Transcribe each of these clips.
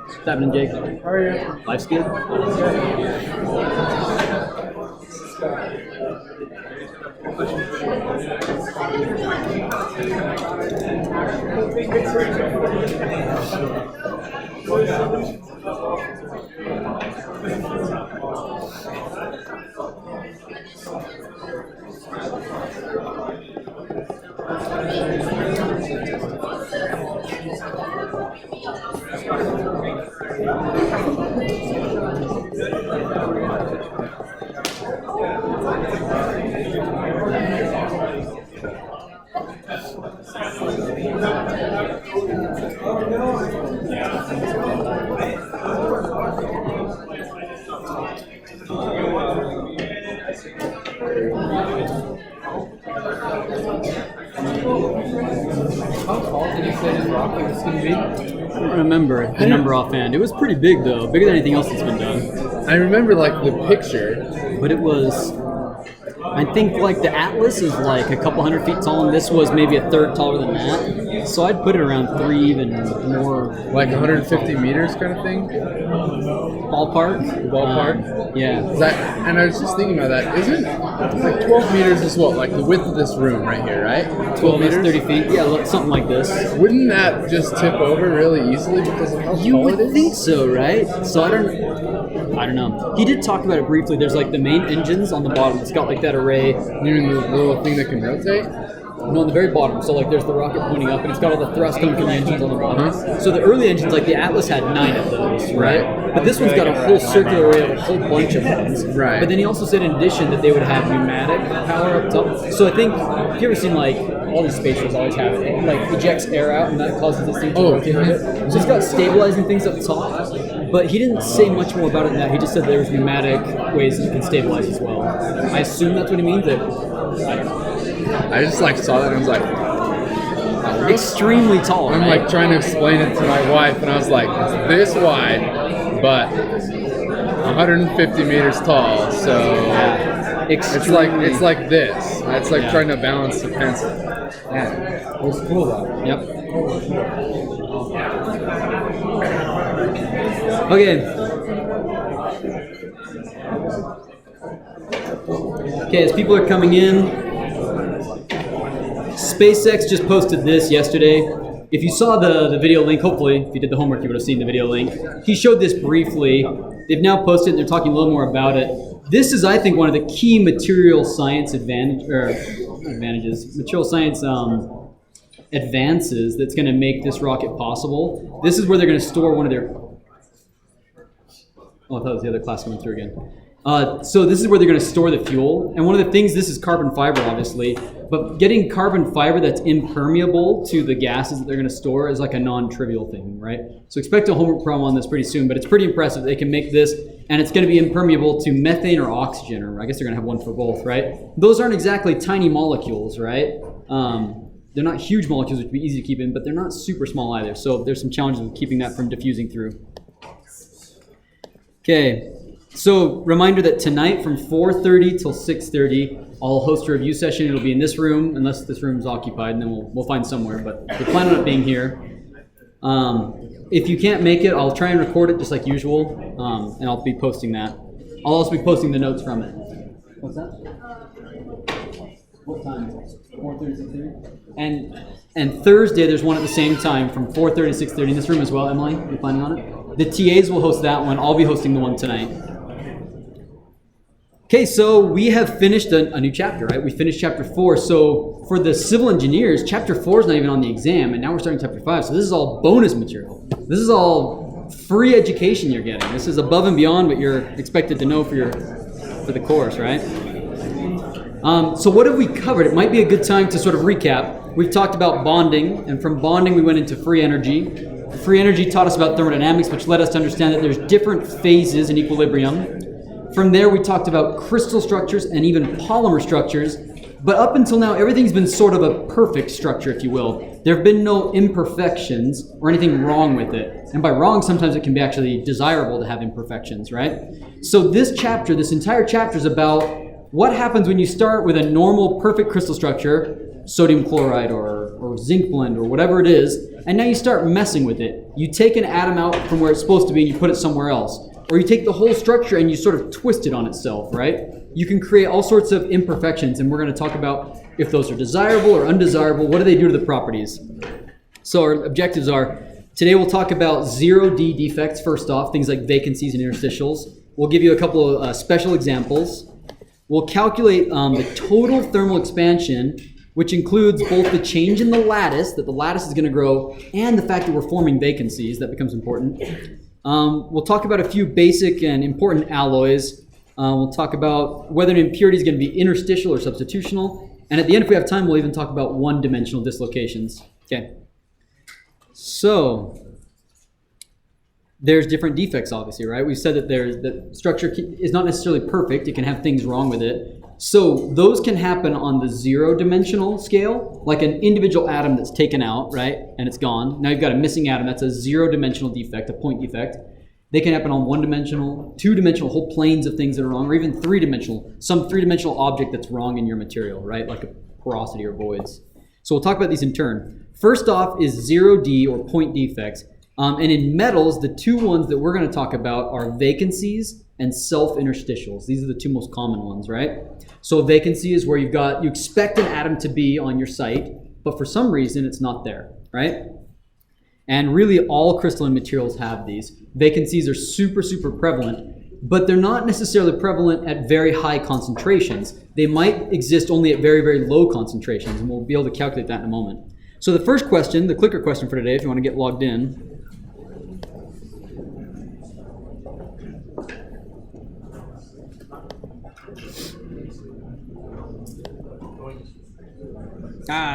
What's happening, Jake? How are you? Life's good? How tall did you say this rocket was going to be? I don't remember the number offhand. It was pretty big, though. Bigger than anything else that's been done. I remember like the picture. But it was, I think like the Atlas is like a couple hundred feet tall, and this was maybe a third taller than that. So I'd put it around 3, even more. Like 150 meters kind of thing? Ballpark? Ballpark? Yeah. And I was just thinking about that. Isn't like 12 meters is what? Like the width of this room right here, right? 12 meters, 30 feet. Yeah, look, something like this. Wouldn't that just tip over really easily because of how You tall would it is? think so, right? So I don't know. He did talk about it briefly. There's like the main engines on the bottom. It's got like that array. You mean the little thing that can rotate? No, on the very bottom. So like there's the rocket pointing up, and it's got all the thrust coming from the engines on the bottom. So the early engines, like the Atlas, had 9 of those, right? But this one's got a whole circular array of a whole bunch of ones. Right. But then he also said in addition that they would have pneumatic power up top. So I think, have you ever seen like all these space ships always have it, like ejects air out, and that causes this thing to rotate a bit. So it's got stabilizing things up top. But he didn't say much more about it than that. He just said there was pneumatic ways that you can stabilize as well. I assume that's what he means. That I don't know. I just like saw that and I was like, extremely tall. I'm right? like trying to explain it to my wife, and I was like, it's this wide, but 150 meters tall. So it's like this. It's like trying to balance the pencil. Yeah, it was cool though. Yep. Okay, as people are coming in, SpaceX just posted this yesterday. If you saw the video link, hopefully, if you did the homework, you would have seen the video link. He showed this briefly. They've now posted it, and they're talking a little more about it. This is, I think, one of the key material science material science advances that's going to make this rocket possible. This is where they're going to store one of their... Oh, I thought it was the other class coming through again. So this is where they're going to store the fuel. And one of the things, this is carbon fiber, obviously, but getting carbon fiber that's impermeable to the gases that they're going to store is like a non-trivial thing, right? So expect a homework problem on this pretty soon, but it's pretty impressive. They can make this, and it's going to be impermeable to methane or oxygen, or I guess they're going to have one for both, right? Those aren't exactly tiny molecules, right? They're not huge molecules, which would be easy to keep in, but they're not super small either. So there's some challenges with keeping that from diffusing through. Okay. So, reminder that tonight from 4:30 till 6:30, I'll host a review session. It'll be in this room, unless this room's occupied, and then we'll find somewhere. But we plan on it being here. If you can't make it, I'll try and record it just like usual, and I'll be posting that. I'll also be posting the notes from it. What's that? What time? 4:30, 6:30? And Thursday, there's one at the same time from 4:30 to 6:30 in this room as well. Emily, are you planning on it? The TAs will host that one. I'll be hosting the one tonight. Okay, so we have finished a new chapter, right? We finished chapter 4. So for the civil engineers, chapter 4 is not even on the exam, and now we're starting chapter 5. So this is all bonus material. This is all free education you're getting. This is above and beyond what you're expected to know for the course, right? So what have we covered? It might be a good time to sort of recap. We've talked about bonding, and from bonding we went into free energy. Free energy taught us about thermodynamics, which led us to understand that there's different phases in equilibrium. From there we talked about crystal structures and even polymer structures. But up until now, everything's been sort of a perfect structure, if you will. There have been no imperfections or anything wrong with it. And by wrong, sometimes it can be actually desirable to have imperfections, right? So this entire chapter is about what happens when you start with a normal, perfect crystal structure, sodium chloride or zinc blende or whatever it is, and now you start messing with it. You take an atom out from where it's supposed to be and you put it somewhere else. Or you take the whole structure and you sort of twist it on itself, right? You can create all sorts of imperfections, and we're going to talk about if those are desirable or undesirable. What do they do to the properties? So our objectives are, today we'll talk about 0D defects first off, things like vacancies and interstitials. We'll give you a couple of special examples. We'll calculate the total thermal expansion, which includes both the change in the lattice, that the lattice is going to grow, and the fact that we're forming vacancies. That becomes important. We'll talk about a few basic and important alloys. We'll talk about whether an impurity is going to be interstitial or substitutional. And at the end, if we have time, we'll even talk about one-dimensional dislocations. Okay. So there's different defects, obviously, right? We've said that the structure is not necessarily perfect. It can have things wrong with it. So those can happen on the zero-dimensional scale, like an individual atom that's taken out, right, and it's gone. Now you've got a missing atom. That's a zero-dimensional defect, a point defect. They can happen on one-dimensional, two-dimensional, whole planes of things that are wrong, or even three-dimensional, some three-dimensional object that's wrong in your material, right, like a porosity or voids. So we'll talk about these in turn. First off is 0D or point defects. And in metals, the two ones that we're going to talk about are vacancies and self-interstitials. These are the two most common ones, right? So a vacancy is where you expect an atom to be on your site, but for some reason it's not there, right? And really all crystalline materials have these. Vacancies are super, super prevalent, but they're not necessarily prevalent at very high concentrations. They might exist only at very, very low concentrations, and we'll be able to calculate that in a moment. So the first question, the clicker question for today, if you want to get logged in,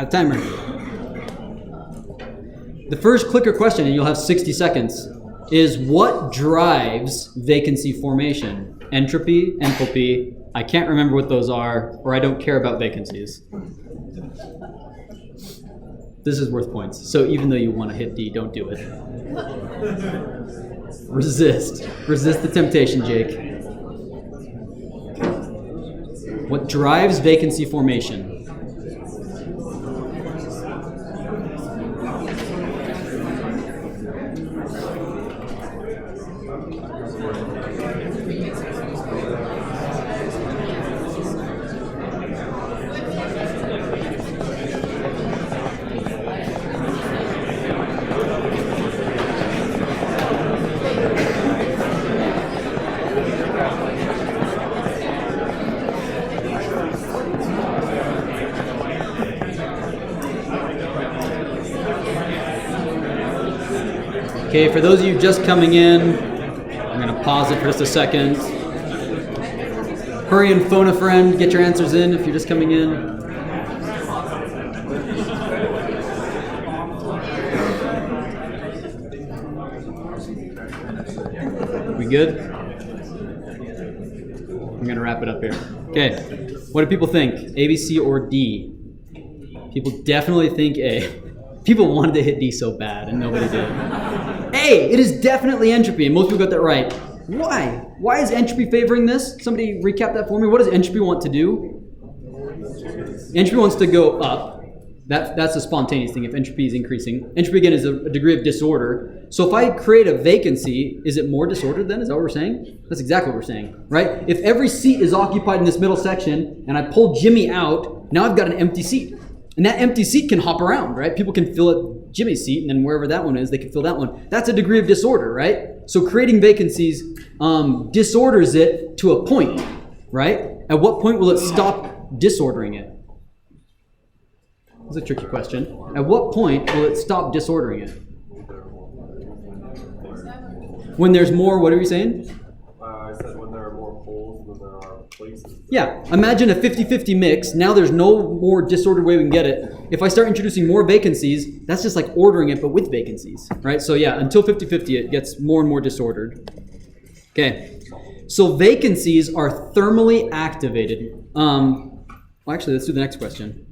timer. The first clicker question, and you'll have 60 seconds, is what drives vacancy formation? Entropy, enthalpy, I can't remember what those are, or I don't care about vacancies. This is worth points. So even though you want to hit D, don't do it. Resist. Resist the temptation, Jake. What drives vacancy formation? Okay, for those of you just coming in, I'm going to pause it for just a second. Hurry and phone a friend, get your answers in if you're just coming in. We good? I'm going to wrap it up here. Okay, what do people think? A, B, C, or D? People definitely think A. People wanted to hit D so bad and nobody did. A, it is definitely entropy, and most people got that right. Why? Why is entropy favoring this? Somebody recap that for me. What does entropy want to do? Entropy wants to go up. That's a spontaneous thing if entropy is increasing. Entropy, again, is a degree of disorder. So if I create a vacancy, is it more disordered then? Is that what we're saying? That's exactly what we're saying, right? If every seat is occupied in this middle section, and I pull Jimmy out, now I've got an empty seat. And that empty seat can hop around, right? People can fill up Jimmy's seat, and then wherever that one is, they can fill that one. That's a degree of disorder, right? So creating vacancies disorders it to a point, right? At what point will it stop disordering it? That's a tricky question. At what point will it stop disordering it? When there's more, what are we saying? I said when there are more poles than there are Yeah, imagine a 50-50 mix. Now there's no more disordered way we can get it. If I start introducing more vacancies, that's just like ordering it, but with vacancies, right? So yeah, until 50-50, it gets more and more disordered. Okay, so vacancies are thermally activated. Well, actually, let's do the next question.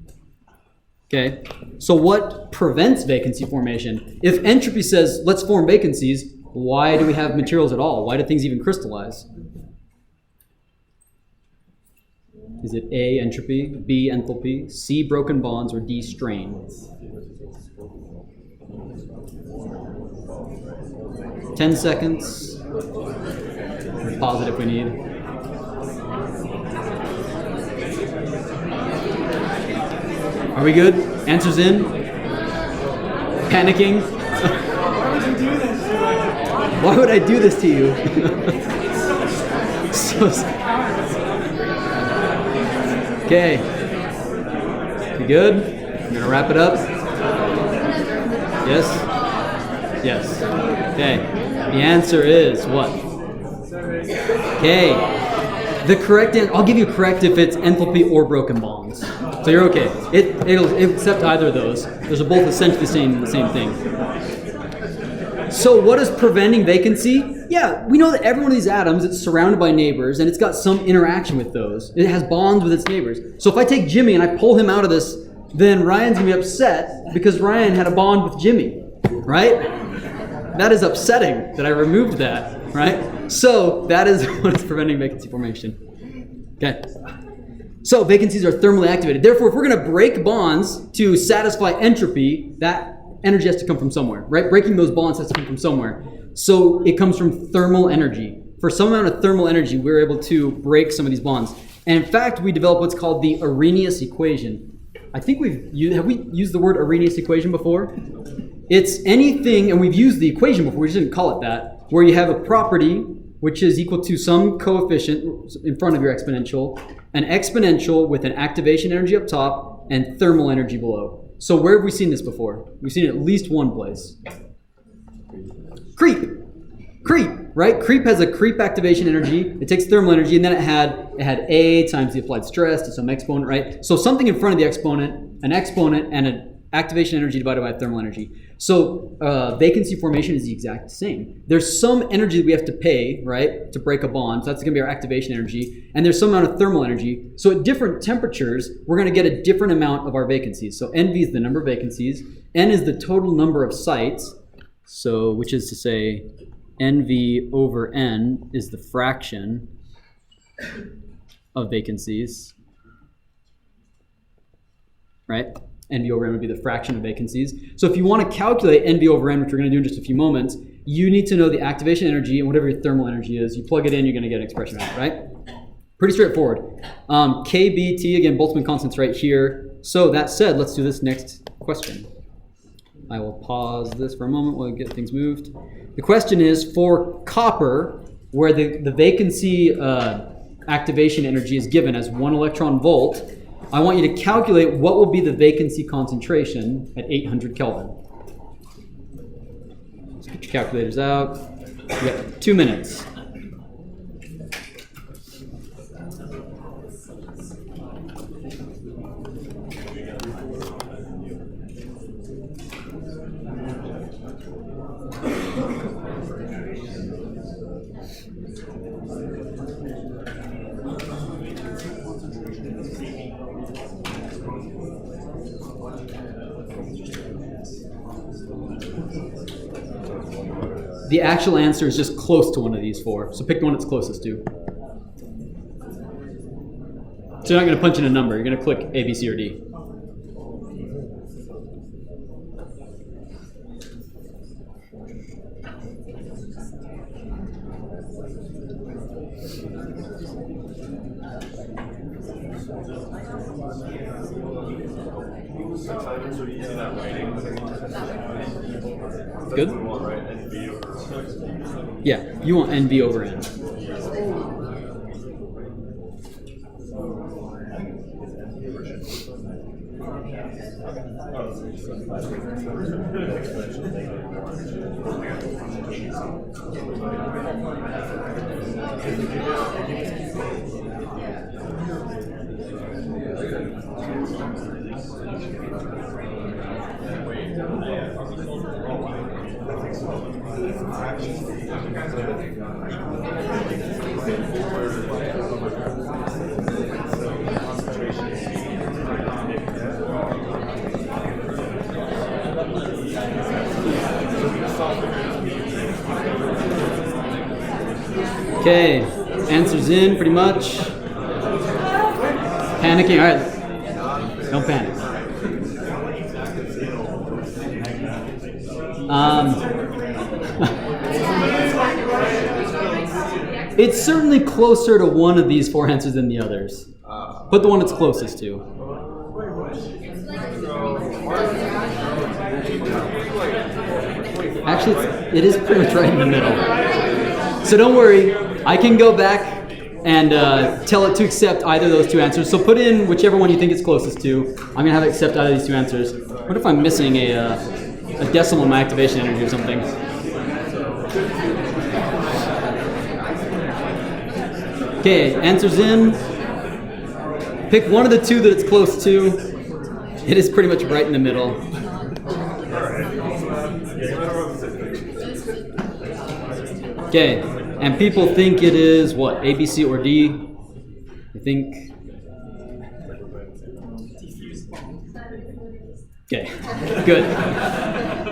Okay, so what prevents vacancy formation? If entropy says, let's form vacancies, why do we have materials at all? Why do things even crystallize? Is it A, entropy, B, enthalpy, C, broken bonds, or D, strain? 10 seconds. Pause it if we need. Are we good? Answers in? Panicking? Why would you do this to me? Why would I do this to you? Okay. You good? I'm gonna wrap it up. Yes? Yes. Okay. The answer is what? Okay. The correct answer, I'll give you correct if it's enthalpy or broken bonds. So you're okay. It'll accept either of those. Those are both essentially the same thing. So what is preventing vacancy? Yeah, we know that every one of these atoms, it's surrounded by neighbors, and it's got some interaction with those. It has bonds with its neighbors. So if I take Jimmy and I pull him out of this, then Ryan's going to be upset because Ryan had a bond with Jimmy, right? That is upsetting that I removed that, right? So that is what is preventing vacancy formation. Okay. So vacancies are thermally activated. Therefore, if we're going to break bonds to satisfy entropy, that energy has to come from somewhere, right? Breaking those bonds has to come from somewhere. So it comes from thermal energy. For some amount of thermal energy, we're able to break some of these bonds. And in fact, we developed what's called the Arrhenius equation. I think have we used the word Arrhenius equation before? It's anything, and we've used the equation before, we just didn't call it that, where you have a property which is equal to some coefficient in front of your exponential, an exponential with an activation energy up top and thermal energy below. So where have we seen this before? We've seen it at least one place. Creep, right? Creep has a creep activation energy. It takes thermal energy, and then it had A times the applied stress to some exponent, right? So something in front of the exponent, an exponent, and an activation energy divided by thermal energy. So vacancy formation is the exact same. There's some energy that we have to pay, right, to break a bond. So that's going to be our activation energy. And there's some amount of thermal energy. So at different temperatures, we're going to get a different amount of our vacancies. So NV is the number of vacancies. N is the total number of sites. So which is to say NV over N is the fraction of vacancies, right? NV over N would be the fraction of vacancies. So if you want to calculate NV over N, which we're going to do in just a few moments, you need to know the activation energy and whatever your thermal energy is. You plug it in, you're going to get an expression out, right? Pretty straightforward. KBT, again, Boltzmann constants right here. So that said, let's do this next question. I will pause this for a moment while I get things moved. The question is, for copper, where the vacancy activation energy is given as 1 electron volt, I want you to calculate what will be the vacancy concentration at 800 Kelvin. Let's get your calculators out. You got 2 minutes. The actual answer is just close to one of these four. So pick the one it's closest to. So you're not going to punch in a number. You're going to click A, B, C, or D. Good? Yeah, you want NV over N. Okay, answers in pretty much. Panicking, all right. Don't panic. It's certainly closer to one of these four answers than the others. Put the one it's closest to. Actually, it is pretty much right in the middle. So don't worry, I can go back and tell it to accept either of those two answers. So put in whichever one you think it's closest to. I'm going to have it accept either of these two answers. What if I'm missing a decimal in my activation energy or something? Okay, answers in. Pick one of the two that it's close to. It is pretty much right in the middle. Okay, and people think it is what? A, B, C, or D? I think. Okay, good.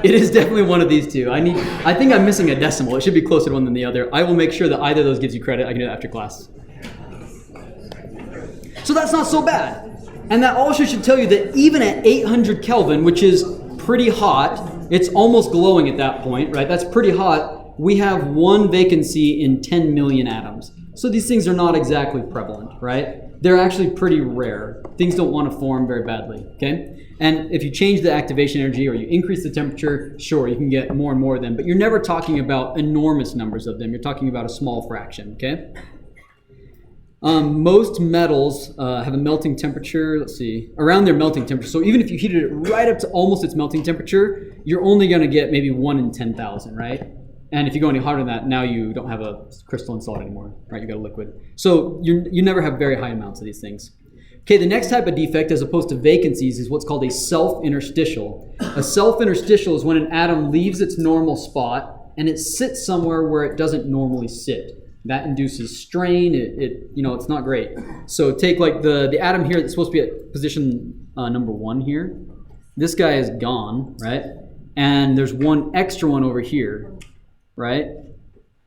It is definitely one of these two. I think I'm missing a decimal. It should be closer to one than the other. I will make sure that either of those gives you credit. I can do that after class. So that's not so bad. And that also should tell you that even at 800 Kelvin, which is pretty hot, it's almost glowing at that point, right? That's pretty hot. We have one vacancy in 10 million atoms. So these things are not exactly prevalent, right? They're actually pretty rare. Things don't want to form very badly, okay? And if you change the activation energy or you increase the temperature, sure, you can get more and more of them, but you're never talking about enormous numbers of them. You're talking about a small fraction, okay? Most metals have a melting temperature, let's see, around their melting temperature. So even if you heated it right up to almost its melting temperature, you're only going to get maybe 1 in 10,000, right? And if you go any hotter than that, now you don't have a crystalline solid anymore, right? You got a liquid. So you never have very high amounts of these things. Okay, the next type of defect, as opposed to vacancies, is what's called a self-interstitial. A self-interstitial is when an atom leaves its normal spot and it sits somewhere where it doesn't normally sit. That induces strain. It's not great. So take like the atom here that's supposed to be at position number 1 here. This guy is gone, right? And there's one extra one over here, right?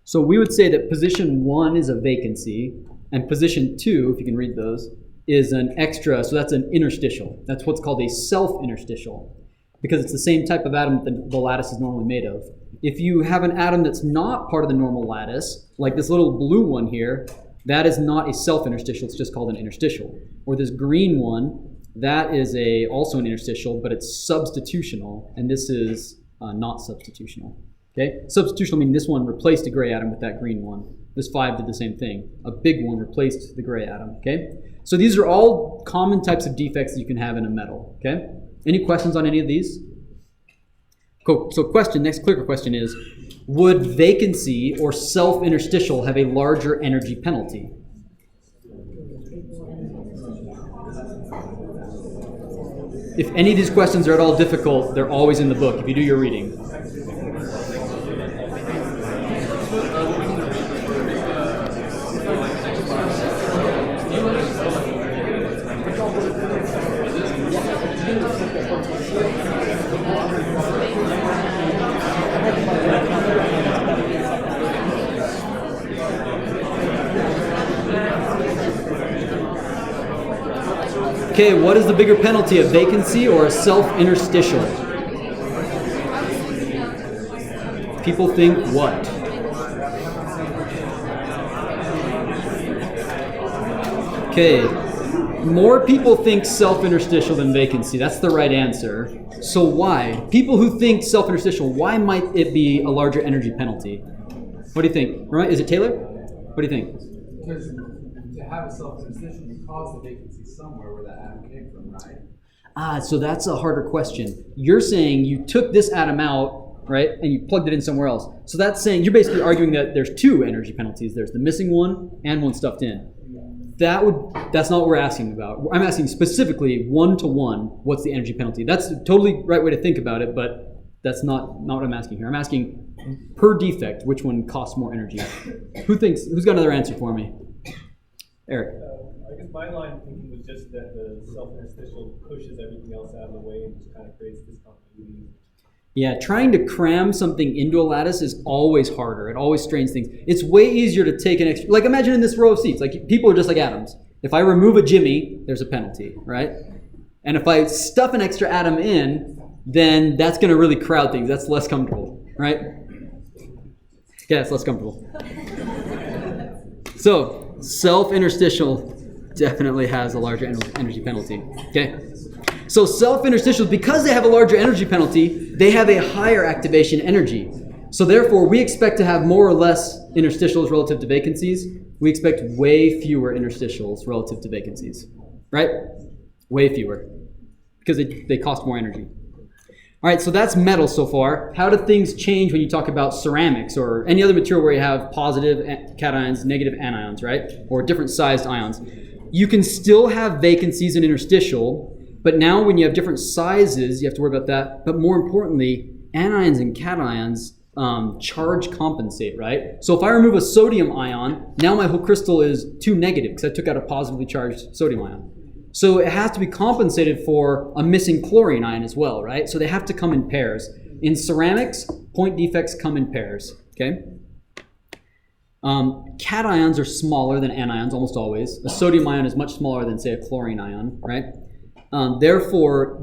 So we would say that position 1 is a vacancy, and position 2, if you can read those, is an extra, so that's an interstitial. That's what's called a self-interstitial, because it's the same type of atom that the lattice is normally made of. If you have an atom that's not part of the normal lattice, like this little blue one here, that is not a self-interstitial, it's just called an interstitial. Or this green one, that is also an interstitial, but it's substitutional, and this is not substitutional. Okay? Substitutional meaning this one replaced a gray atom with that green one. This 5 did the same thing. A big one replaced the gray atom. Okay? So these are all common types of defects that you can have in a metal. Okay? Any questions on any of these? Cool. So next clicker question is, would vacancy or self-interstitial have a larger energy penalty? If any of these questions are at all difficult, they're always in the book if you do your reading. Okay, what is the bigger penalty, a vacancy or a self-interstitial? People think what? Okay, more people think self-interstitial than vacancy. That's the right answer. So why? People who think self-interstitial, why might it be a larger energy penalty? What do you think? Right? Is it Taylor? What do you think? Because to have a self-interstitial, you cause the vacancy somewhere where that atom came from, right? So that's a harder question. You're saying you took this atom out, right, and you plugged it in somewhere else. So that's saying you're basically arguing that there's two energy penalties. There's the missing one and one stuffed in. That's not what we're asking about. I'm asking specifically 1-to-1, what's the energy penalty? That's the totally right way to think about it, but that's not what I'm asking here. I'm asking per defect, which one costs more energy? Who's got another answer for me? Eric. I guess my line of thinking was just that the self-interstitial pushes everything else out of the way and just kind of creates discontinuity. Yeah, trying to cram something into a lattice is always harder. It always strains things. It's way easier to take an extra, like imagine in this row of seats, like people are just like atoms. If I remove a Jimmy, there's a penalty, right? And if I stuff an extra atom in, then that's going to really crowd things. That's less comfortable, right? Yeah, it's less comfortable. So, self-interstitial definitely has a larger energy penalty, okay? So self-interstitials, because they have a larger energy penalty, they have a higher activation energy. So therefore, we expect to have more or less interstitials relative to vacancies. We expect way fewer interstitials relative to vacancies, right? Way fewer, because they cost more energy. All right, so that's metal so far. How do things change when you talk about ceramics or any other material where you have positive cations, negative anions, right? Or different sized ions. You can still have vacancies in interstitial, but now when you have different sizes, you have to worry about that. But more importantly, anions and cations charge compensate, right? So if I remove a sodium ion, now my whole crystal is too negative because I took out a positively charged sodium ion. So it has to be compensated for a missing chlorine ion as well, right? So they have to come in pairs. In ceramics, point defects come in pairs, okay? Cations are smaller than anions almost always. A sodium ion is much smaller than, say, a chlorine ion, right? Therefore,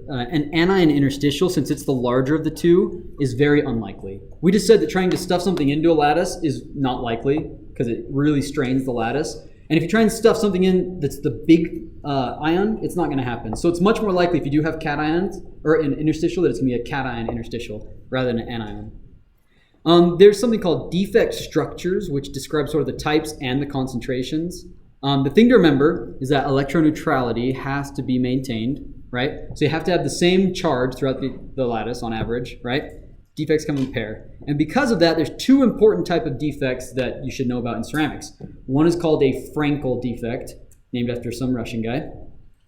an anion interstitial, since it's the larger of the two, is very unlikely. We just said that trying to stuff something into a lattice is not likely because it really strains the lattice. And if you try and stuff something in that's the big ion, it's not going to happen. So it's much more likely if you do have cations or an interstitial that it's going to be a cation interstitial rather than an anion. There's something called defect structures, which describe sort of the types and the concentrations. The thing to remember is that electroneutrality has to be maintained, right? So you have to have the same charge throughout the lattice on average, right? Defects come in pair. And because of that, there's two important type of defects that you should know about in ceramics. One is called a Frenkel defect, named after some Russian guy.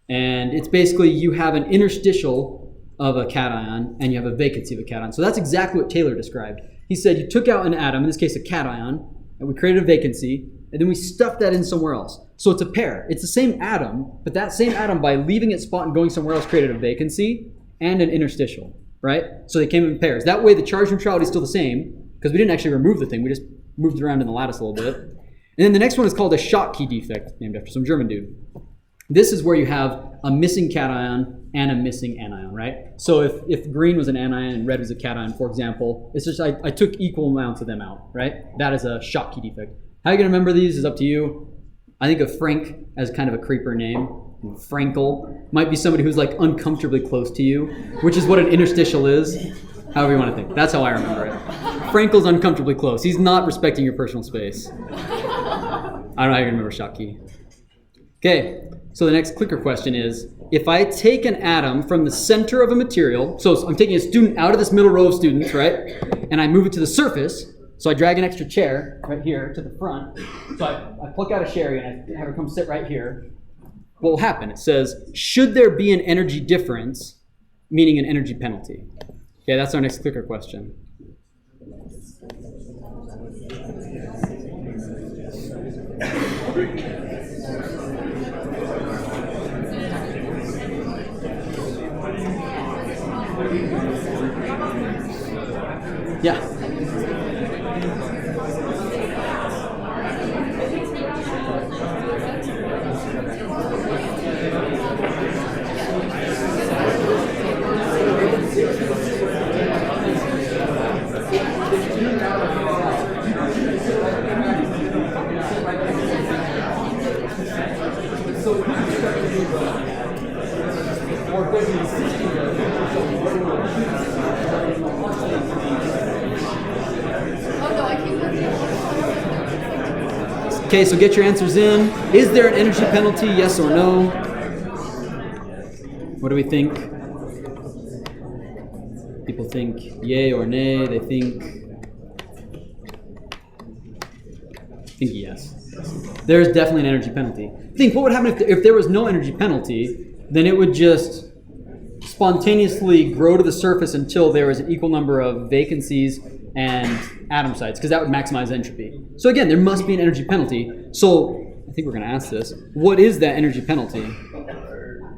And it's basically you have an interstitial of a cation and you have a vacancy of a cation. So that's exactly what Taylor described. He said you took out an atom, in this case a cation, and we created a vacancy, and then we stuffed that in somewhere else. So it's a pair. It's the same atom, but that same atom, by leaving its spot and going somewhere else, created a vacancy and an interstitial, right? So they came in pairs. That way the charge neutrality is still the same, because we didn't actually remove the thing. We just moved it around in the lattice a little bit. And then the next one is called a Schottky defect, named after some German dude. This is where you have a missing cation and a missing anion, right? So if green was an anion and red was a cation, for example, it's just I took equal amounts of them out, right? That is a Schottky defect. How you're going to remember these is up to you. I think of Frank as kind of a creeper name. Frenkel might be somebody who's like uncomfortably close to you, which is what an interstitial is. However you want to think. That's how I remember it. Frenkel's uncomfortably close. He's not respecting your personal space. I don't know how you remember Schottky. Okay, so the next clicker question is, if I take an atom from the center of a material, so I'm taking a student out of this middle row of students, right, and I move it to the surface, so I drag an extra chair right here to the front, so I pluck out a Sherry and I have her come sit right here, what will happen? It says, should there be an energy difference, meaning an energy penalty? Okay, that's our next clicker question. Yeah. Okay, so get your answers in. Is there an energy penalty, yes or no? What do we think? People think yay or nay. They think yes. There's definitely an energy penalty. Think, what would happen if there was no energy penalty? Then it would just spontaneously grow to the surface until there was an equal number of vacancies and atom sites, because that would maximize entropy. So again, there must be an energy penalty. So I think we're going to ask this. What is that energy penalty?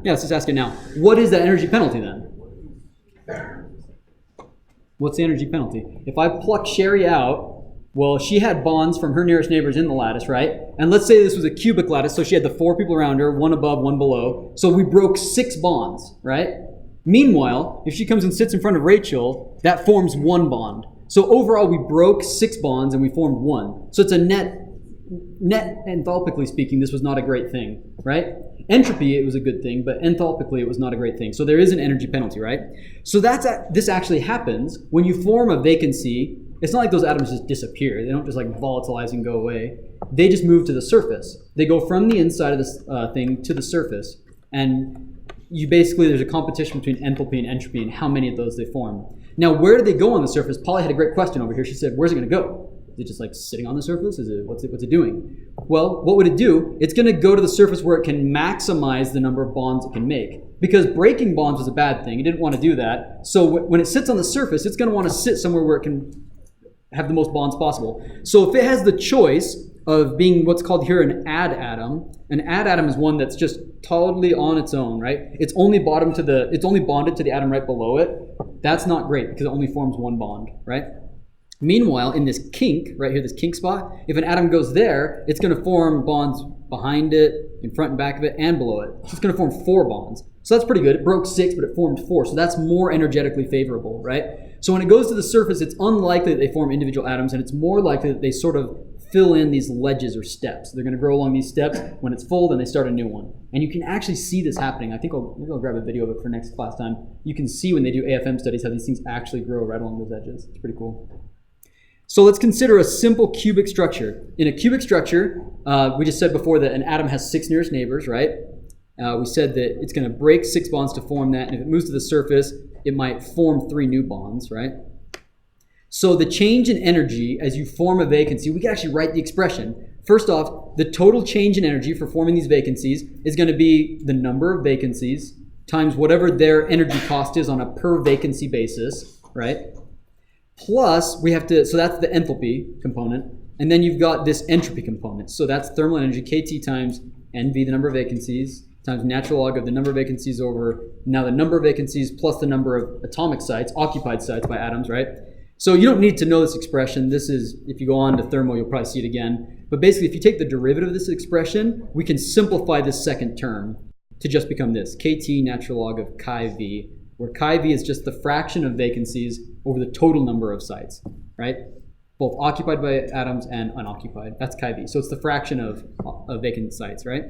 Yeah, let's just ask it now. What is that energy penalty then? What's the energy penalty? If I pluck Sherry out, well, she had bonds from her nearest neighbors in the lattice, right? And let's say this was a cubic lattice, so she had the 4 people around her, 1 above, 1 below. So we broke 6 bonds, right? Meanwhile, if she comes and sits in front of Rachel, that forms 1 bond. So overall, we broke 6 bonds and we formed 1. So it's a net enthalpically speaking, this was not a great thing, right? Entropy, it was a good thing, but enthalpically, it was not a great thing. So there is an energy penalty, right? So this actually happens when you form a vacancy. It's not like those atoms just disappear. They don't just like volatilize and go away. They just move to the surface. They go from the inside of this thing to the surface. And there's a competition between enthalpy and entropy and how many of those they form. Now, where do they go on the surface? Polly had a great question over here. She said, where's it going to go? Is it just like sitting on the surface? What's it doing? Well, what would it do? It's going to go to the surface where it can maximize the number of bonds it can make. Because breaking bonds was a bad thing. It didn't want to do that. So when it sits on the surface, it's going to want to sit somewhere where it can have the most bonds possible. So if it has the choice of being what's called here an add atom is one that's just totally on its own, right? It's only bonded to the atom right below it. That's not great because it only forms 1 bond, right? Meanwhile, in this kink, right here, this kink spot, if an atom goes there, it's going to form bonds behind it, in front and back of it, and below it. So it's going to form 4 bonds. So that's pretty good. It broke 6, but it formed 4. So that's more energetically favorable, right? So when it goes to the surface, it's unlikely that they form individual atoms, and it's more likely that they sort of fill in these ledges or steps. They're going to grow along these steps. When it's full, then they start a new one. And you can actually see this happening. I think maybe I'll grab a video of it for next class time. You can see when they do AFM studies how these things actually grow right along those edges. It's pretty cool. So let's consider a simple cubic structure. In a cubic structure, we just said before that an atom has 6 nearest neighbors, right? We said that it's going to break 6 bonds to form that, and if it moves to the surface, it might form 3 new bonds, right? So the change in energy as you form a vacancy, we can actually write the expression. First off, the total change in energy for forming these vacancies is going to be the number of vacancies times whatever their energy cost is on a per vacancy basis, right? Plus, so that's the enthalpy component. And then you've got this entropy component. So that's thermal energy, KT times NV, the number of vacancies, times natural log of the number of vacancies over now the number of vacancies plus the number of atomic sites, occupied sites by atoms, right? So you don't need to know this expression. This is, if you go on to thermal, you'll probably see it again. But basically, if you take the derivative of this expression, we can simplify this second term to just become this, KT natural log of chi V, where chi V is just the fraction of vacancies over the total number of sites, right? Both occupied by atoms and unoccupied. That's chi V. So it's the fraction of vacant sites, right?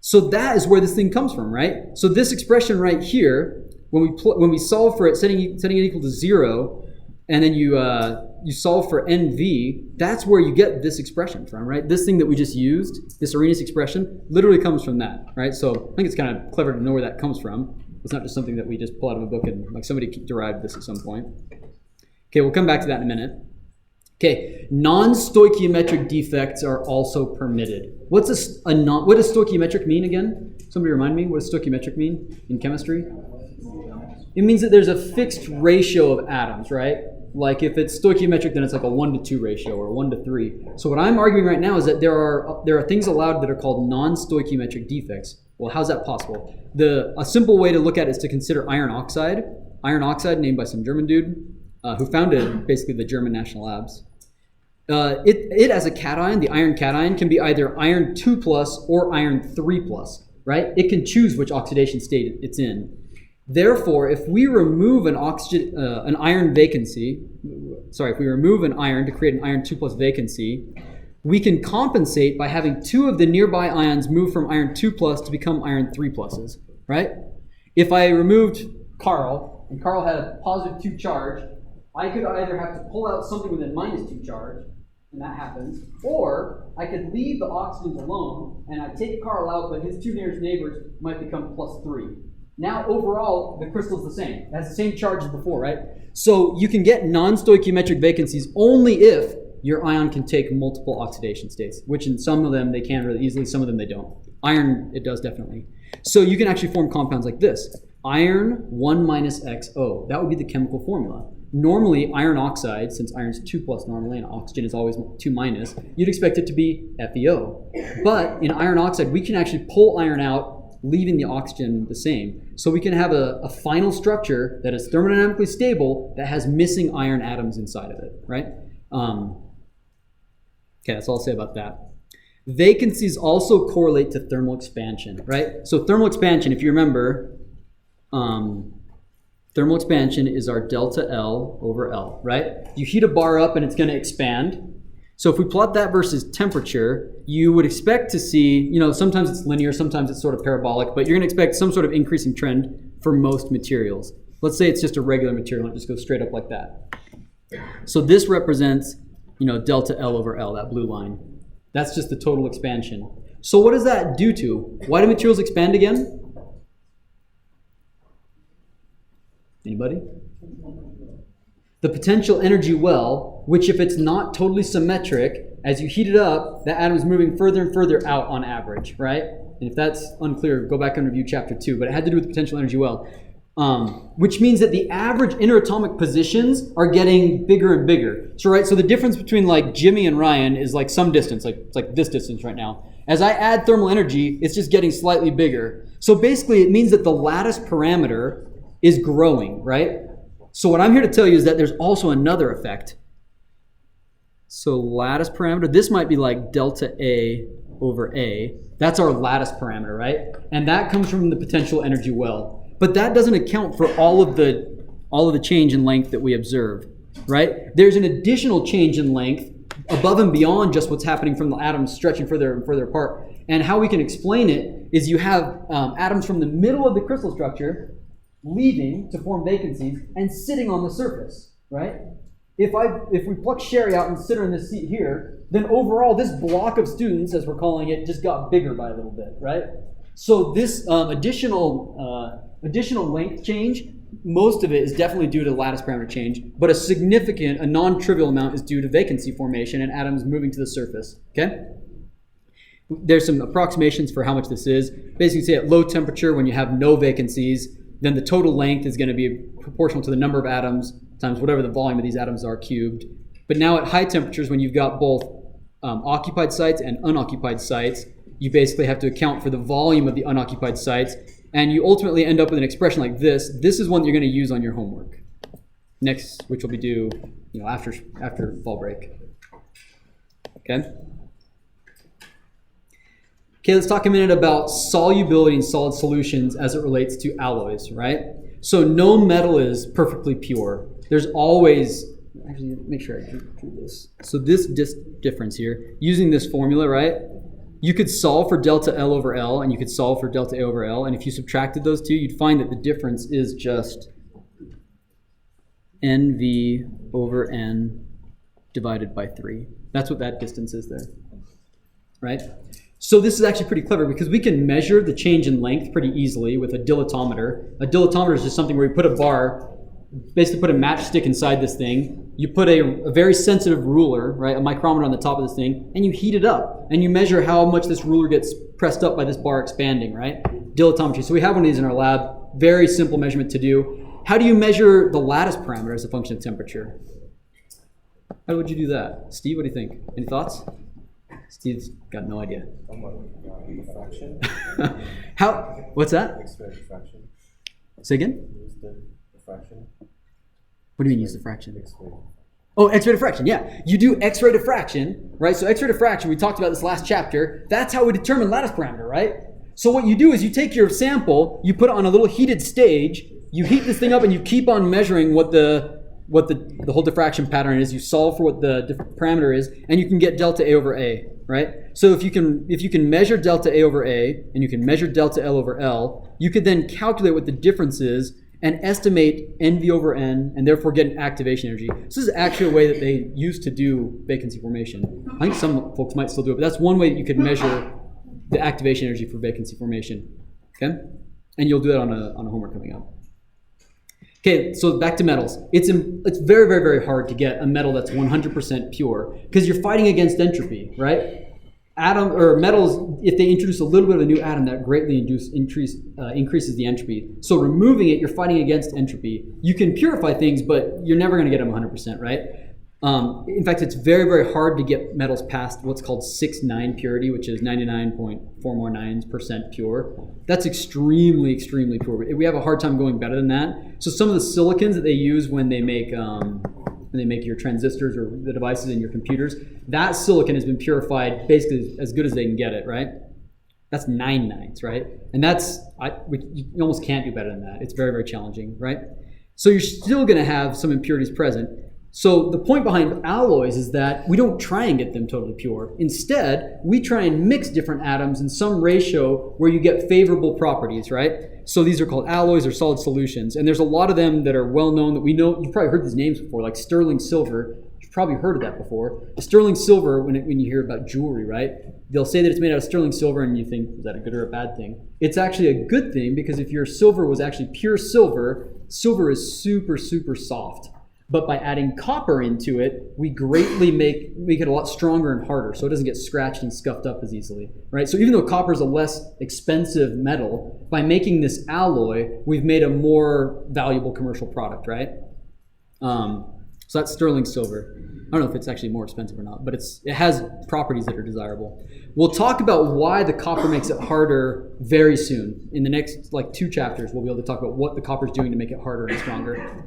So that is where this thing comes from, right? So this expression right here, when we solve for it, setting it equal to 0, and then you solve for NV, that's where you get this expression from, right? This thing that we just used, this Arrhenius expression, literally comes from that, right? So I think it's kind of clever to know where that comes from. It's not just something that we just pull out of a book and like somebody derived this at some point. Okay, we'll come back to that in a minute. Okay, non-stoichiometric defects are also permitted. What does stoichiometric mean again? Somebody remind me, what does stoichiometric mean in chemistry? It means that there's a fixed ratio of atoms, right? Like if it's stoichiometric, then it's like a 1-to-2 ratio or 1-to-3. So what I'm arguing right now is that there are things allowed that are called non-stoichiometric defects. Well, how's that possible? A simple way to look at it is to consider iron oxide. Iron oxide, named by some German dude, who founded basically the German National Labs. It as a cation, the iron cation, can be either iron 2+ or iron 3+, right? It can choose which oxidation state it's in. Therefore, if we remove an iron to create an iron 2+ vacancy, we can compensate by having 2 of the nearby ions move from iron 2+ to become iron 3+, right? If I removed Carl, and Carl had a positive 2 charge, I could either have to pull out something with a -2 charge, and that happens, or I could leave the oxygens alone, and I take Carl out, but his 2 nearest neighbors might become +3. Now, overall, the crystal's the same. It has the same charge as before, right? So you can get non-stoichiometric vacancies only if your ion can take multiple oxidation states, which in some of them they can really easily, some of them they don't. Iron, it does definitely. So you can actually form compounds like this. Iron 1 minus XO. That would be the chemical formula. Normally, iron oxide, since iron's 2 plus normally and oxygen is always 2 minus, you'd expect it to be FeO. But in iron oxide, we can actually pull iron out, leaving the oxygen the same. So we can have a final structure that is thermodynamically stable that has missing iron atoms inside of it, right? Okay, that's all I'll say about that. Vacancies also correlate to thermal expansion, right? So thermal expansion, if you remember, thermal expansion is our delta L over L, right? You heat a bar up and it's going to expand. So if we plot that versus temperature, you would expect to see, you know, sometimes it's linear, sometimes it's sort of parabolic, but you're going to expect some sort of increasing trend for most materials. Let's say it's just a regular material and it just goes straight up like that. So this represents, you know, delta L over L, that blue line. That's just the total expansion. So what does that do to? Why do materials expand again? Anybody? The potential energy well, which if it's not totally symmetric, as you heat it up, that atom is moving further and further out on average, right? And if that's unclear, go back and review chapter 2, but it had to do with potential energy well. Which means that the average interatomic positions are getting bigger and bigger. So the difference between like Jimmy and Ryan is like some distance, it's like this distance right now. As I add thermal energy, it's just getting slightly bigger. So basically it means that the lattice parameter is growing, right? So what I'm here to tell you is that there's also another effect. So lattice parameter, this might be like delta A over A. That's our lattice parameter, right? And that comes from the potential energy well. But that doesn't account for all of the change in length that we observe, right? There's an additional change in length above and beyond just what's happening from the atoms stretching further and further apart. And how we can explain it is you have atoms from the middle of the crystal structure leaving to form vacancies and sitting on the surface, right? If we pluck Sherry out and sit her in this seat here, then overall this block of students, as we're calling it, just got bigger by a little bit, right? So this additional length change, most of it is definitely due to lattice parameter change, but a non-trivial amount is due to vacancy formation and atoms moving to the surface, okay? There's some approximations for how much this is. Basically, say at low temperature, when you have no vacancies, then the total length is going to be proportional to the number of atoms times whatever the volume of these atoms are cubed. But now at high temperatures, when you've got both occupied sites and unoccupied sites, you basically have to account for the volume of the unoccupied sites, and you ultimately end up with an expression like this. This is one that you're going to use on your homework next, which will be due, you know, after fall break. Okay. Okay, let's talk a minute about solubility in solid solutions as it relates to alloys, right? So no metal is perfectly pure. There's always, actually, make sure I drew this. So this difference here, using this formula, right? You could solve for delta L over L, and you could solve for delta A over L, and if you subtracted those two, you'd find that the difference is just NV over N divided by 3. That's what that distance is there, right? So this is actually pretty clever because we can measure the change in length pretty easily with a dilatometer. A dilatometer is just something where you put a bar, basically put a matchstick inside this thing. You put a very sensitive ruler, right, a micrometer on the top of this thing, and you heat it up. And you measure how much this ruler gets pressed up by this bar expanding, right? Dilatometry. So we have one of these in our lab. Very simple measurement to do. How do you measure the lattice parameter as a function of temperature? How would you do that? Steve, what do you think? Any thoughts? Steve's got no idea. Diffraction. How? What's that? X-ray diffraction. Say again? Use the diffraction. What do you mean use diffraction? X-ray. Oh, X-ray diffraction, yeah. You do X-ray diffraction, right? So X-ray diffraction, we talked about this last chapter. That's how we determine lattice parameter, right? So what you do is you take your sample, you put it on a little heated stage, you heat this thing up, and you keep on measuring what the whole diffraction pattern is. You solve for what the parameter is, and you can get delta A over A, right? So if you can measure delta A over A, and you can measure delta L over L, you could then calculate what the difference is and estimate NV over N, and therefore get an activation energy. So this is actually a way that they used to do vacancy formation. I think some folks might still do it, but that's one way that you could measure the activation energy for vacancy formation, okay? And you'll do that on a homework coming up. Okay, so back to metals. It's very, very, very hard to get a metal that's 100% pure because you're fighting against entropy, right? Metals, if they introduce a little bit of a new atom, that greatly increases the entropy. So removing it, you're fighting against entropy. You can purify things, but you're never going to get them 100%, right? In fact, it's very, very hard to get metals past what's called 6-9 purity, which is 99.449% pure. That's extremely, extremely pure. We have a hard time going better than that. So some of the silicons that they use when they make your transistors or the devices in your computers, that silicon has been purified basically as good as they can get it, right? That's 9 nines, right? And you almost can't do better than that. It's very, very challenging, right? So you're still going to have some impurities present. So the point behind alloys is that we don't try and get them totally pure. Instead, we try and mix different atoms in some ratio where you get favorable properties, right? So these are called alloys or solid solutions. And there's a lot of them that are well known that we know. You've probably heard these names before, like sterling silver. You've probably heard of that before. The sterling silver, when you hear about jewelry, right? They'll say that it's made out of sterling silver and you think, is that a good or a bad thing? It's actually a good thing because if your silver was actually pure silver, silver is super, super soft. But by adding copper into it, we greatly make it a lot stronger and harder, so it doesn't get scratched and scuffed up as easily, right? So even though copper is a less expensive metal, by making this alloy, we've made a more valuable commercial product, right? So that's sterling silver. I don't know if it's actually more expensive or not, but it has properties that are desirable. We'll talk about why the copper makes it harder very soon. In the next 2 chapters, we'll be able to talk about what the copper is doing to make it harder and stronger.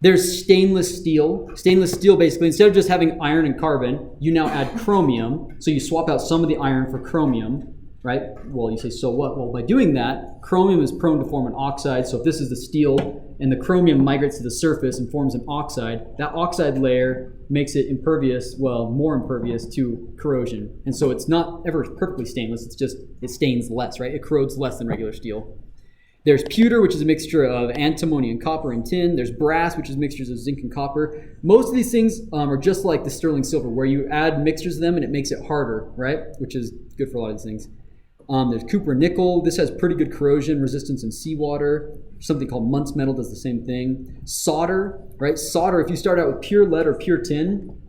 There's stainless steel. Stainless steel, basically, instead of just having iron and carbon, you now add chromium. So you swap out some of the iron for chromium, right? Well, you say, so what? Well, by doing that, chromium is prone to form an oxide. So if this is the steel and the chromium migrates to the surface and forms an oxide, that oxide layer makes it more impervious to corrosion. And so it's not ever perfectly stainless. It's just, it stains less, right? It corrodes less than regular steel. There's pewter, which is a mixture of antimony and copper and tin. There's brass, which is mixtures of zinc and copper. Most of these things are just like the sterling silver, where you add mixtures of them and it makes it harder, right? Which is good for a lot of these things. There's copper and nickel. This has pretty good corrosion resistance in seawater. Something called Muntz metal does the same thing. Solder, right? Solder, if you start out with pure lead or pure tin,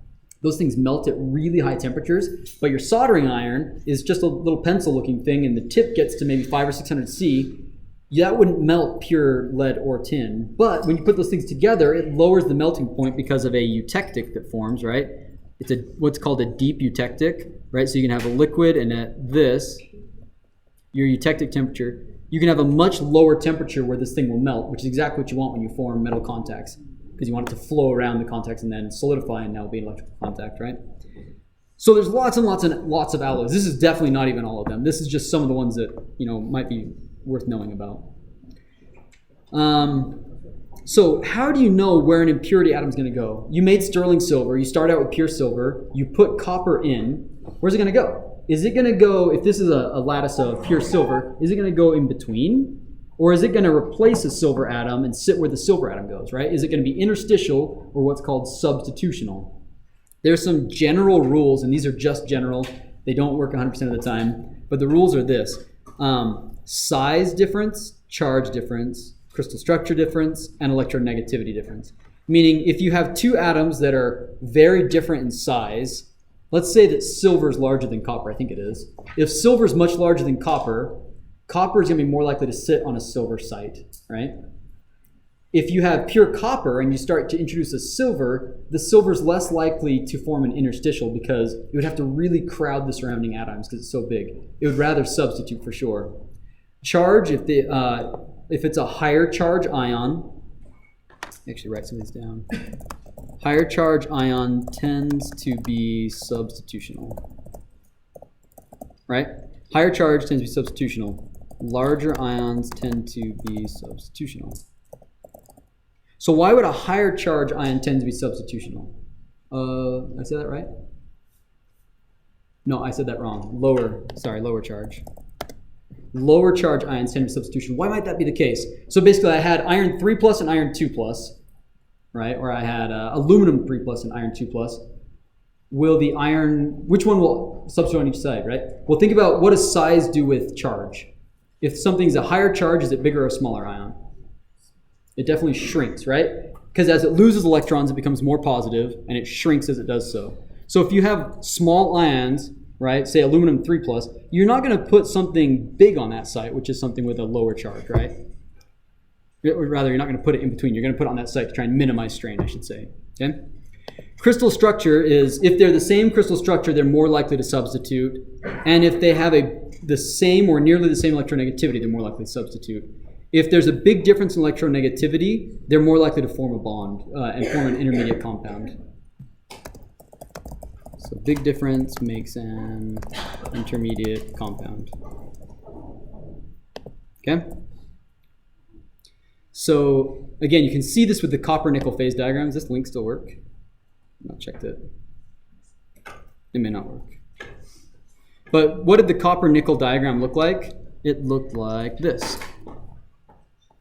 those things melt at really high temperatures, but your soldering iron is just a little pencil-looking thing, and the tip gets to maybe 500 or 600 C. That wouldn't melt pure lead or tin. But when you put those things together, it lowers the melting point because of a eutectic that forms, right? It's what's called a deep eutectic, right? So you can have a liquid, and at this, your eutectic temperature, you can have a much lower temperature where this thing will melt, which is exactly what you want when you form metal contacts, because you want it to flow around the contacts and then solidify and now be an electrical contact, right? So there's lots and lots and lots of alloys. This is definitely not even all of them. This is just some of the ones that might be worth knowing about. So how do you know where an impurity atom is going to go? You made sterling silver. You start out with pure silver. You put copper in. Where's it going to go? Is it going to go, if this is a lattice of pure silver, is it going to go in between? Or is it going to replace a silver atom and sit where the silver atom goes, right? Is it going to be interstitial or what's called substitutional? There's some general rules, and these are just general. They don't work 100% of the time. But the rules are this. Size difference, charge difference, crystal structure difference, and electronegativity difference. Meaning if you have 2 atoms that are very different in size, let's say that silver is larger than copper, I think it is. If silver is much larger than copper, copper is going to be more likely to sit on a silver site, right? If you have pure copper and you start to introduce a silver, the silver is less likely to form an interstitial because it would have to really crowd the surrounding atoms because it's so big. It would rather substitute for sure. Charge, if it's a higher charge ion, actually write some of these down. Higher charge ion tends to be substitutional, right? Higher charge tends to be substitutional. Larger ions tend to be substitutional. So why would a higher charge ion tend to be substitutional? Did I say that right? No, I said that wrong. Lower charge. Lower charge ions tend to be substitution. Why might that be the case? So basically I had iron 3 plus and iron 2 plus, right? Or I had aluminum 3 plus and iron 2 plus. Which one will substitute on each side, right? Well, think about what does size do with charge? If something's a higher charge, is it bigger or smaller ion? It definitely shrinks, right? Because as it loses electrons, it becomes more positive, and it shrinks as it does so. So if you have small ions, right, say aluminum 3+, you're not going to put something big on that site, which is something with a lower charge, right? Or rather, you're not going to put it in between. You're going to put it on that site to try and minimize strain, I should say. Okay? Crystal structure is, if they're the same crystal structure, they're more likely to substitute. And if they have the same or nearly the same electronegativity, they're more likely to substitute. If there's a big difference in electronegativity, they're more likely to form a bond and form an intermediate compound. So big difference makes an intermediate compound. Okay? So again, you can see this with the copper-nickel phase diagrams. Does this link still work? I've not checked it. It may not work. But what did the copper-nickel diagram look like? It looked like this.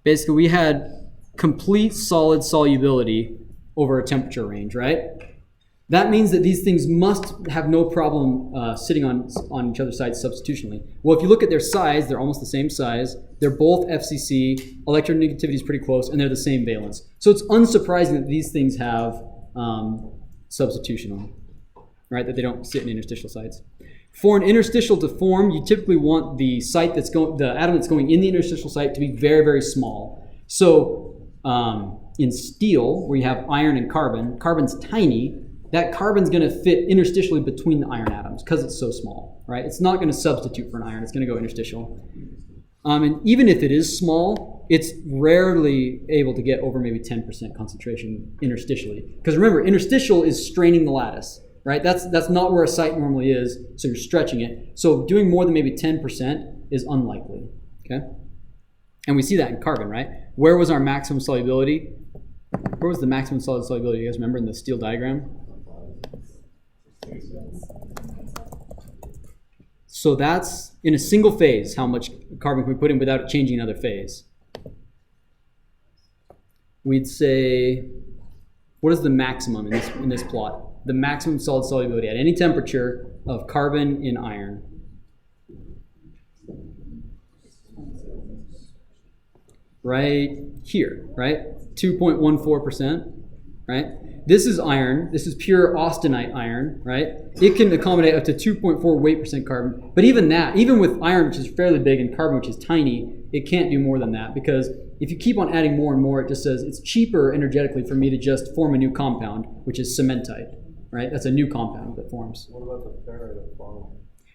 Basically, we had complete solid solubility over a temperature range, right? That means that these things must have no problem sitting on each other's sides substitutionally. Well, if you look at their size, they're almost the same size. They're both FCC. Electronegativity is pretty close, and they're the same valence. So it's unsurprising that these things have substitutional, right? That they don't sit in interstitial sites. For an interstitial to form, you typically want the site the atom that's going in the interstitial site to be very, very small. So in steel, where you have iron and carbon, carbon's tiny. That carbon's going to fit interstitially between the iron atoms because it's so small, right? It's not going to substitute for an iron. It's going to go interstitial. And even if it is small, it's rarely able to get over maybe 10% concentration interstitially. Because remember, interstitial is straining the lattice, right? That's not where a site normally is, so you're stretching it. So doing more than maybe 10% is unlikely, okay? And we see that in carbon, right? Where was our maximum solubility? Where was the maximum solid solubility? You guys remember in the steel diagram? So that's in a single phase how much carbon can we put in without it changing another phase. We'd say, what is the maximum in this plot? The maximum solid solubility at any temperature of carbon in iron. Right here, right? 2.14%, right? This is iron. This is pure austenite iron, right? It can accommodate up to 2.48% carbon. But even that, even with iron, which is fairly big, and carbon, which is tiny, it can't do more than that. Because if you keep on adding more and more, it just says it's cheaper energetically for me to just form a new compound, which is cementite, right? That's a new compound that forms. What about the ferrite at the bottom?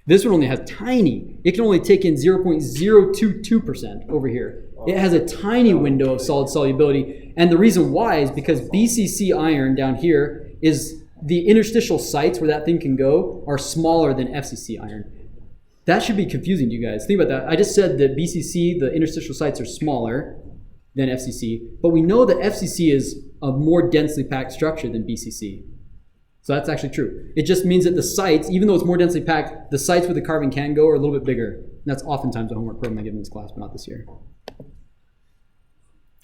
This one only has tiny. It can only take in 0.022% over here. It has a tiny window of solid solubility. And the reason why is because BCC iron down here is the interstitial sites where that thing can go are smaller than FCC iron. That should be confusing to you guys. Think about that. I just said that BCC, the interstitial sites, are smaller than FCC. But we know that FCC is a more densely packed structure than BCC. So that's actually true. It just means that the sites, even though it's more densely packed, the sites where the carbon can go are a little bit bigger. And that's oftentimes a homework problem I give in this class, but not this year.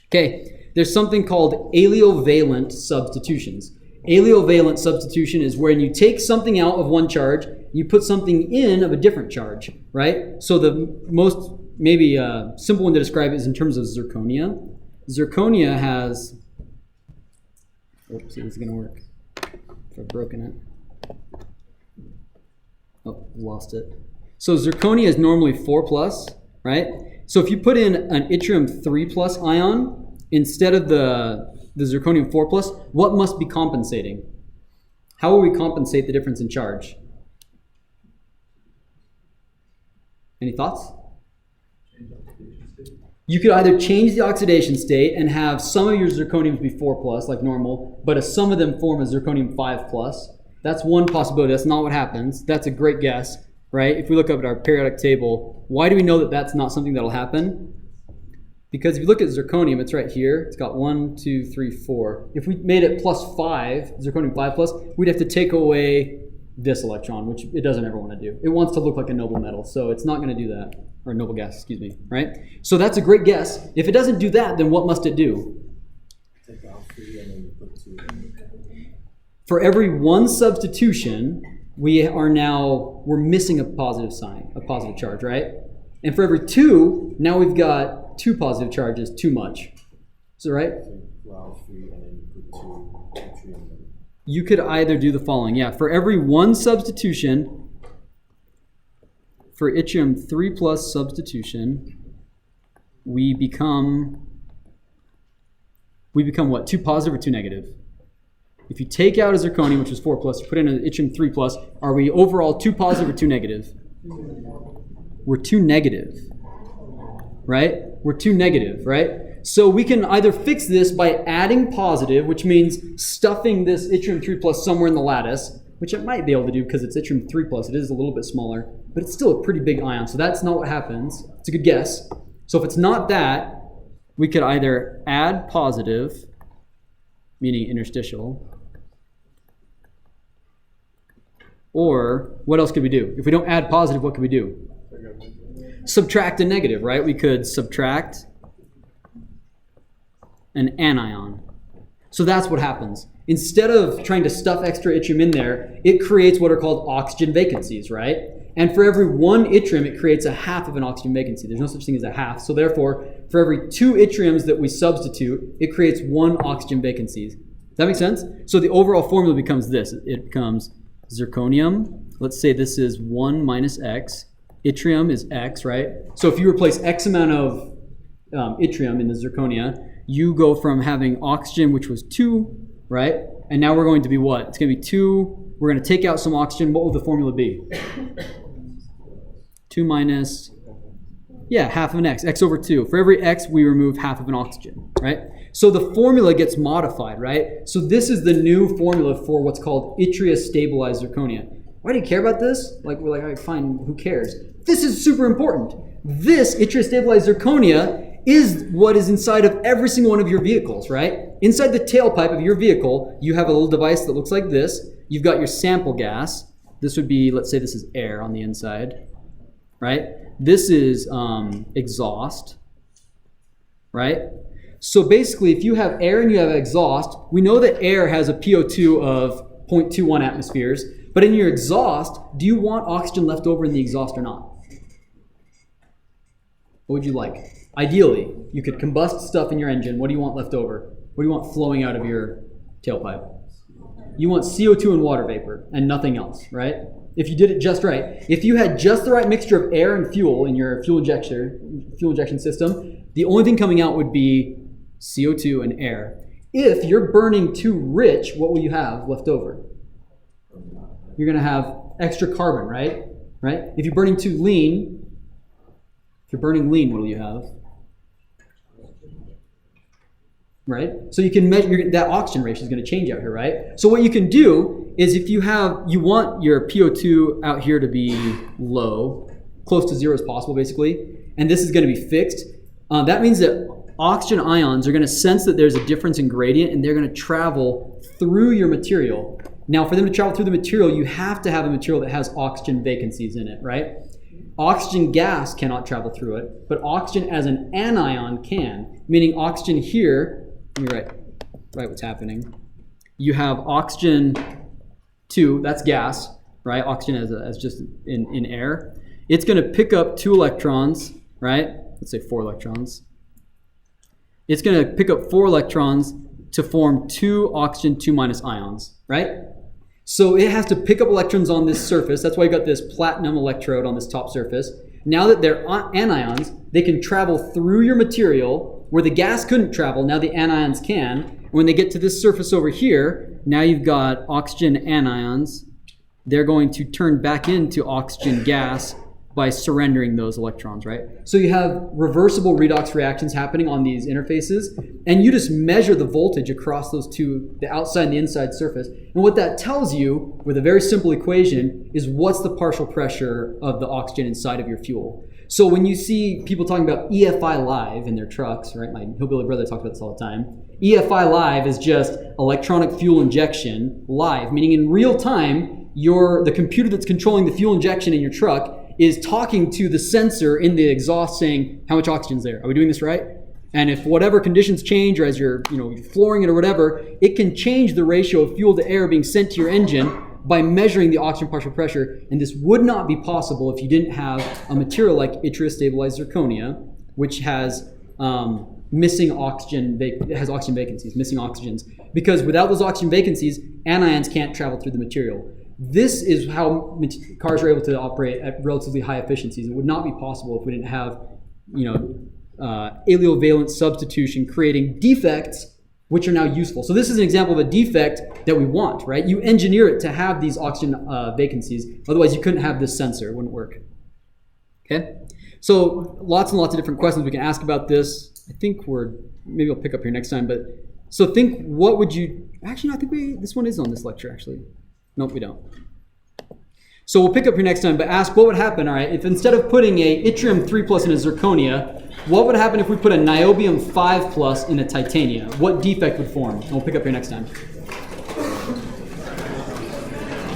Okay, there's something called Leovalent substitutions. Leovalent substitution is when you take something out of one charge, you put something in of a different charge, right? So the most maybe simple one to describe is in terms of zirconia. Zirconia has, oops, see if this is going to work. I've broken it. Oh, lost it. So zirconia is normally 4+, right? So if you put in an yttrium 3+ ion instead of the zirconium 4+, what must be compensating? How will we compensate the difference in charge? Any thoughts? You could either change the oxidation state and have some of your zirconiums be 4+, like normal, but some of them form a zirconium 5+. That's one possibility. That's not what happens. That's a great guess, right? If we look up at our periodic table, why do we know that that's not something that'll happen? Because if you look at zirconium, it's right here. It's got 1, 2, 3, 4. If we made it +5, zirconium 5+, we'd have to take away this electron, which it doesn't ever want to do. It wants to look like a noble metal, so it's not going to do that. Or noble gas, excuse me, right? So that's a great guess. If it doesn't do that, then what must it do? Take out 3 and then you put 2 in. For every one substitution, we're missing a positive sign, a positive charge, right? And for every 2, now we've got 2 positive charges too much. So, right? I think flour free and then you put 2 yttrium. You could either do the following. Yeah, for every 1 substitution, for yttrium 3 plus substitution, we become what? 2 positive or 2 negative? If you take out a zirconium, which is 4 plus, put in an yttrium 3 plus, are we overall 2 positive or 2 negative? We're 2 negative, right? We're 2 negative, right? So we can either fix this by adding positive, which means stuffing this yttrium 3 plus somewhere in the lattice, which it might be able to do because it's yttrium 3 plus. It is a little bit smaller, but it's still a pretty big ion. So that's not what happens. It's a good guess. So if it's not that, we could either add positive, meaning interstitial, or what else could we do? If we don't add positive, what could we do? Subtract a negative, right? We could subtract an anion. So that's what happens. Instead of trying to stuff extra yttrium in there, it creates what are called oxygen vacancies, right? And for every 1 yttrium, it creates a half of an oxygen vacancy. There's no such thing as a half. So therefore, for every 2 yttriums that we substitute, it creates 1 oxygen vacancy. Does that make sense? So the overall formula becomes this. It becomes zirconium. Let's say this is 1 minus X. Yttrium is X, right? So if you replace X amount of yttrium in the zirconia, you go from having oxygen, which was 2, right? And now we're going to be what? It's going to be 2. We're going to take out some oxygen. What will the formula be? 2 minus, half of an X. X over 2. For every X, we remove half of an oxygen, right? So the formula gets modified, right? So this is the new formula for what's called yttria-stabilized zirconia. Why do you care about this? Like, we're like, all right, fine, who cares? This is super important. This yttria-stabilized zirconia is what is inside of every single one of your vehicles, right? Inside the tailpipe of your vehicle, you have a little device that looks like this. You've got your sample gas. This would be, let's say this is air on the inside, right? This is exhaust, right? So basically, if you have air and you have exhaust, we know that air has a PO2 of 0.21 atmospheres, but in your exhaust, do you want oxygen left over in the exhaust or not? What would you like? Ideally, you could combust stuff in your engine. What do you want left over? What do you want flowing out of your tailpipe? You want CO2 and water vapor and nothing else, right? If you did it just right. If you had just the right mixture of air and fuel in your fuel injection system, the only thing coming out would be CO2 and air. If you're burning too rich, what will you have left over? You're going to have extra carbon, right? If you're burning too lean, what will you have? Right? So you can measure that oxygen ratio is going to change out here, right? So what you can do is if you want your PO2 out here to be low, close to 0 as possible basically, and this is going to be fixed, that means that oxygen ions are going to sense that there's a difference in gradient and they're going to travel through your material. Now for them to travel through the material, you have to have a material that has oxygen vacancies in it, right? Oxygen gas cannot travel through it, but oxygen as an anion can, meaning oxygen here, let me write what's happening. You have oxygen 2, that's gas, right? Oxygen as just in air. It's going to pick up 2 electrons, right? Let's say 4 electrons. It's going to pick up 4 electrons to form 2 oxygen 2 minus ions, right? So it has to pick up electrons on this surface. That's why you got this platinum electrode on this top surface. Now that they're anions, they can travel through your material where the gas couldn't travel. Now the anions can. And when they get to this surface over here, now you've got oxygen anions. They're going to turn back into oxygen gas by surrendering those electrons, right? So you have reversible redox reactions happening on these interfaces, and you just measure the voltage across those two, the outside and the inside surface. And what that tells you, with a very simple equation, is what's the partial pressure of the oxygen inside of your fuel. So when you see people talking about EFI live in their trucks, right? My hillbilly brother talks about this all the time. EFI live is just electronic fuel injection live, meaning in real time, the computer that's controlling the fuel injection in your truck is talking to the sensor in the exhaust saying, how much oxygen's there? Are we doing this right? And if whatever conditions change, or as you're flooring it or whatever, it can change the ratio of fuel to air being sent to your engine by measuring the oxygen partial pressure. And this would not be possible if you didn't have a material like yttria-stabilized zirconia, which has missing oxygen, it has oxygen vacancies, missing oxygens. Because without those oxygen vacancies, anions can't travel through the material. This is how cars are able to operate at relatively high efficiencies. It would not be possible if we didn't have, Leovalent substitution creating defects which are now useful. So this is an example of a defect that we want, right? You engineer it to have these oxygen vacancies. Otherwise, you couldn't have this sensor. It wouldn't work. Okay? So lots and lots of different questions we can ask about this. I think maybe I'll pick up here next time. But so think, what would you, actually, no, I think this one is on this lecture, actually. Nope, we don't. So we'll pick up here next time, but ask what would happen, all right, if instead of putting a yttrium 3+ in a zirconia, what would happen if we put a niobium 5+ in a titania? What defect would form? And we'll pick up here next time.